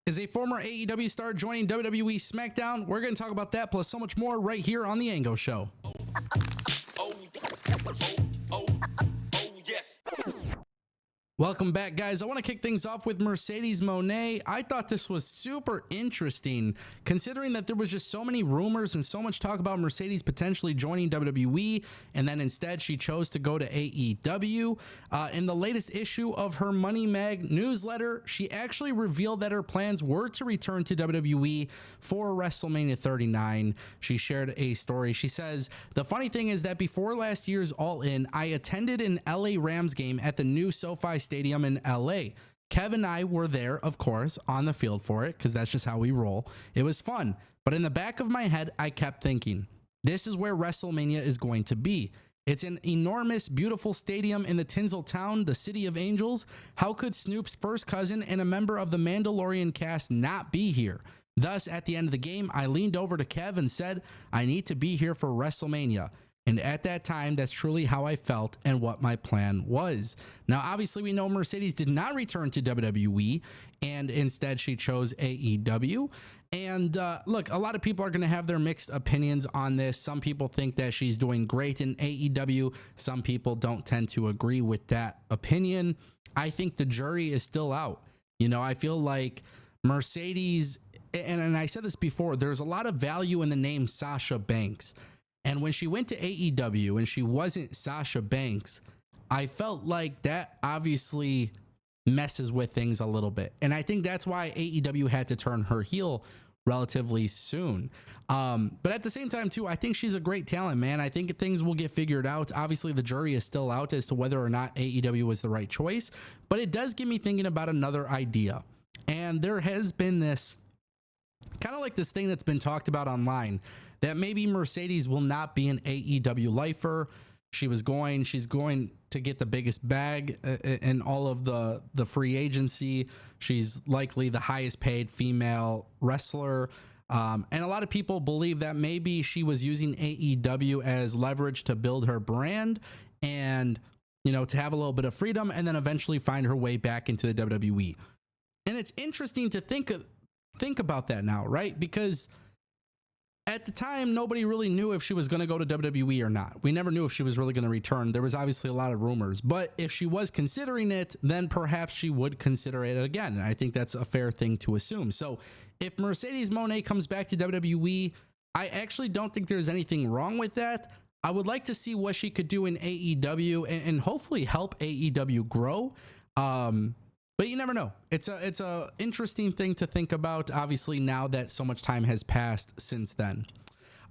Is a former AEW star joining WWE Smackdown? We're going to talk about that plus so much more right here on the Ango Show. Yes. Welcome back, guys. I want to kick things off with Mercedes Mone. I thought this was super interesting, considering that there was just so many rumors and so much talk about Mercedes potentially joining WWE, and then instead she chose to go to AEW. In the latest issue of her Money Mag newsletter, she actually revealed that her plans were to return to WWE for WrestleMania 39. She shared a story. She says, "The funny thing is that before last year's All In, I attended an LA Rams game at the new SoFi Stadium in LA. Kev and I were there, of course, on the field for it, because that's just how we roll. It was fun. But in the back of my head, I kept thinking, this is where WrestleMania is going to be. It's an enormous, beautiful stadium in the Tinseltown, the City of Angels. How could Snoop's first cousin and a member of the Mandalorian cast not be here? Thus, at the end of the game, I leaned over to Kev and said, I need to be here for WrestleMania. And at that time, that's truly how I felt and what my plan was." Now, obviously, we know Mercedes did not return to WWE, and instead she chose AEW. And look, a lot of people are going to have their mixed opinions on this. Some people think that she's doing great in AEW. Some people don't tend to agree with that opinion. I think the jury is still out. You know, I feel like Mercedes, and I said this before, there's a lot of value in the name Sasha Banks. And when she went to AEW and she wasn't Sasha Banks, I felt like that obviously messes with things a little bit. And I think that's why AEW had to turn her heel relatively soon. But at the same time, too, I think she's a great talent, man. I think things will get figured out. Obviously, the jury is still out as to whether or not AEW was the right choice. But it does get me thinking about another idea. And there has been this kind of like this thing that's been talked about online, that maybe Mercedes will not be an AEW lifer. She's going to get the biggest bag in all of the free agency. She's likely the highest paid female wrestler. And a lot of people believe that maybe she was using AEW as leverage to build her brand and, you know, to have a little bit of freedom and then eventually find her way back into the WWE. And it's interesting to think about that now, right? Because at the time, nobody really knew if she was going to go to WWE or not. We never knew if she was really going to return. There was obviously a lot of rumors, but if she was considering it, then perhaps she would consider it again. And I think that's a fair thing to assume. So if Mercedes Mone comes back to WWE, I actually don't think there's anything wrong with that. I would like to see what she could do in AEW and hopefully help AEW grow. But you never know. It's a interesting thing to think about, obviously, now that so much time has passed since then.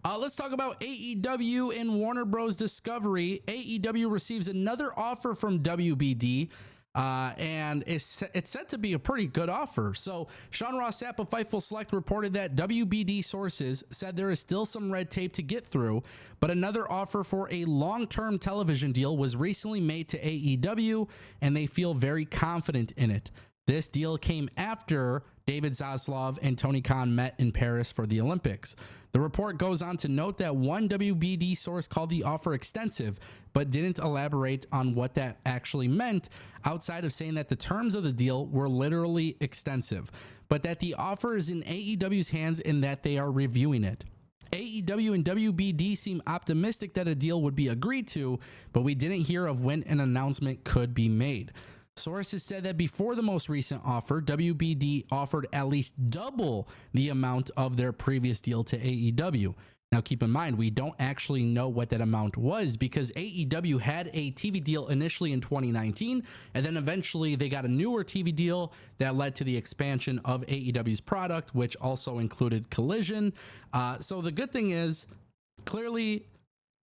Let's talk about AEW and Warner Bros. Discovery. AEW receives another offer from WBD, and it's set to be a pretty good offer. So Sean Ross Sapp of Fightful Select reported that WBD sources said there is still some red tape to get through, but another offer for a long-term television deal was recently made to AEW, and they feel very confident in it. This deal came after David Zaslav and Tony Khan met in Paris for the Olympics. The report goes on to note that one WBD source called the offer extensive, but didn't elaborate on what that actually meant outside of saying that the terms of the deal were literally extensive, but that the offer is in AEW's hands and that they are reviewing it. AEW and WBD seem optimistic that a deal would be agreed to, but we didn't hear of when an announcement could be made. Sources said that before the most recent offer, WBD offered at least double the amount of their previous deal to AEW. Now, keep in mind, we don't actually know what that amount was because AEW had a TV deal initially in 2019, and then eventually they got a newer TV deal that led to the expansion of AEW's product, which also included Collision. So the good thing is, clearly,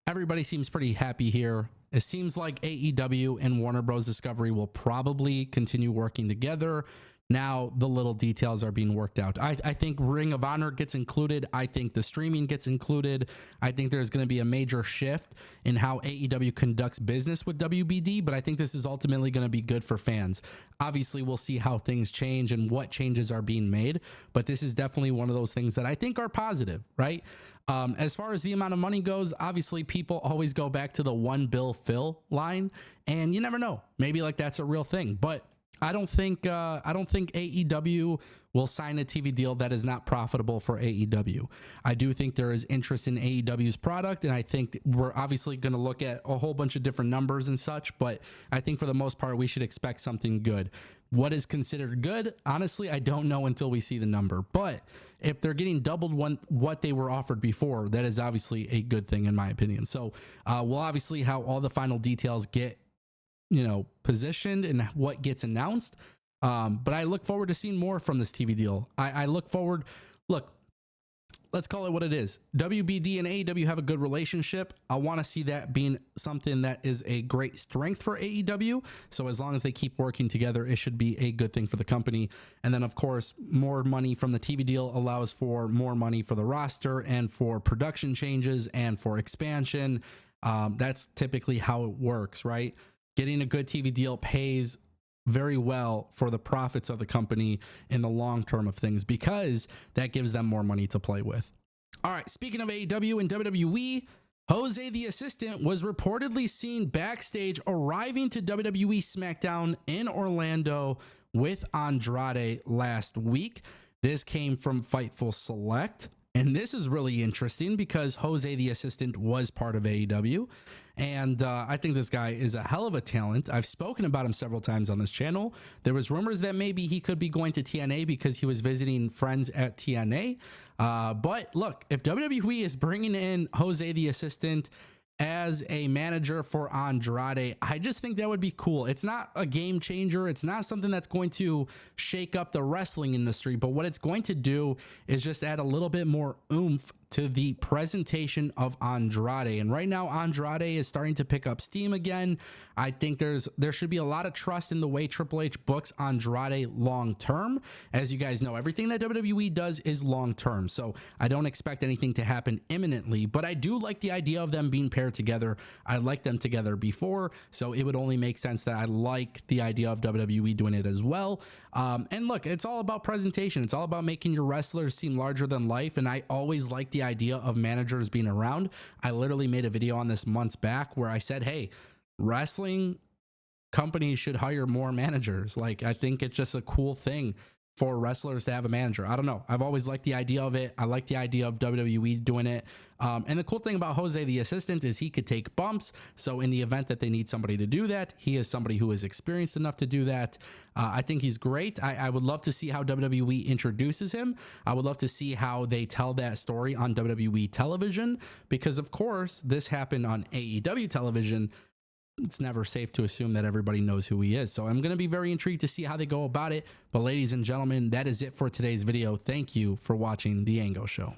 everybody seems pretty happy here. It seems like AEW and Warner Bros. Discovery will probably continue working together. Now the little details are being worked out. I think Ring of Honor gets included. I think the streaming gets included. I think there's going to be a major shift in how AEW conducts business with WBD, but I think this is ultimately going to be good for fans. Obviously, we'll see how things change and what changes are being made, but this is definitely one of those things that I think are positive, right? As far as the amount of money goes, obviously people always go back to the one Bill Phil line, and you never know. Maybe like that's a real thing, but I don't think AEW will sign a TV deal that is not profitable for AEW. I do think there is interest in AEW's product, and I think we're obviously going to look at a whole bunch of different numbers and such, but I think for the most part, we should expect something good. What is considered good? Honestly, I don't know until we see the number, but if they're getting doubled what they were offered before, that is obviously a good thing in my opinion. So we'll obviously how all the final details get, positioned and what gets announced. But I look forward to seeing more from this TV deal. I look forward, let's call it what it is. WBD and AEW have a good relationship. I want to see that being something that is a great strength for AEW. So as long as they keep working together, it should be a good thing for the company. And then, of course, more money from the TV deal allows for more money for the roster and for production changes and for expansion. That's typically how it works, right? Getting a good TV deal pays very well for the profits of the company in the long term of things, because that gives them more money to play with. All right, speaking of AEW and WWE, Jose the Assistant was reportedly seen backstage arriving to WWE Smackdown in Orlando with Andrade last week. This came from Fightful Select, and this is really interesting because Jose the Assistant was part of AEW. And I think this guy is a hell of a talent. I've spoken about him several times on this channel. There was rumors that maybe he could be going to TNA because he was visiting friends at TNA. But look, if WWE is bringing in Jose the Assistant as a manager for Andrade, I just think that would be cool. It's not a game changer. It's not something that's going to shake up the wrestling industry, but what it's going to do is just add a little bit more oomph to the presentation of Andrade. And right now, Andrade is starting to pick up steam again. I think there should be a lot of trust in the way Triple H books Andrade long term. As you guys know, everything that WWE does is long term. So I don't expect anything to happen imminently, but I do like the idea of them being paired together. I liked them together before, so it would only make sense that I like the idea of WWE doing it as well. And look, it's all about presentation. It's all about making your wrestlers seem larger than life. And I always like the idea of managers being around. I literally made a video on this months back where I said, hey, wrestling companies should hire more managers. Like, I think it's just a cool thing for wrestlers to have a manager. I don't know. I've always liked the idea of it. I like the idea of WWE doing it. And the cool thing about Jose the Assistant is he could take bumps. So in the event that they need somebody to do that, he is somebody who is experienced enough to do that. I think he's great. I would love to see how WWE introduces him. I would love to see how they tell that story on WWE television, because of course this happened on AEW television. It's never safe to assume that everybody knows who he is. So I'm going to be very intrigued to see how they go about it. But ladies and gentlemen, that is it for today's video. Thank you for watching The Ango Show.